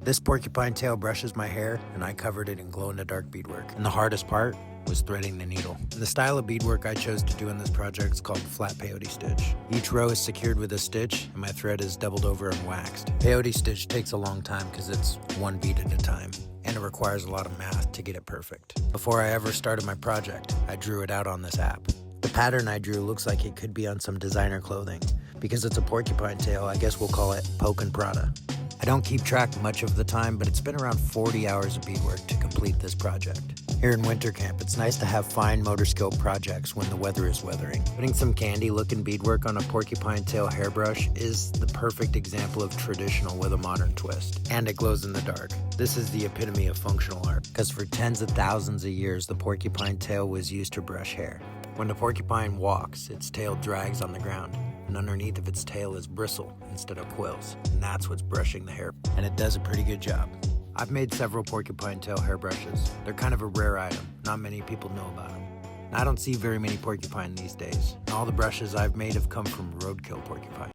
This porcupine tail brushes my hair, and I covered it in glow-in-the-dark beadwork. And the hardest part was threading the needle. And the style of beadwork I chose to do in this project is called flat peyote stitch. Each row is secured with a stitch, and my thread is doubled over and waxed. Peyote stitch takes a long time because it's one bead at a time, and it requires a lot of math to get it perfect. Before I ever started my project, I drew it out on this app. The pattern I drew looks like it could be on some designer clothing. Because it's a porcupine tail, I guess we'll call it Poke and Prada. I don't keep track much of the time, but it's been around 40 hours of beadwork to complete this project. Here in winter camp, it's nice to have fine motor skill projects when the weather is weathering. Putting some candy-looking beadwork on a porcupine tail hairbrush is the perfect example of traditional with a modern twist. And it glows in the dark. This is the epitome of functional art, because for tens of thousands of years, the porcupine tail was used to brush hair. When the porcupine walks, its tail drags on the ground, and underneath of its tail is bristle instead of quills, and that's what's brushing the hair, and it does a pretty good job. I've made several porcupine tail hairbrushes. They're kind of a rare item. Not many people know about them. And I don't see very many porcupine these days. And all the brushes I've made have come from roadkill porcupine.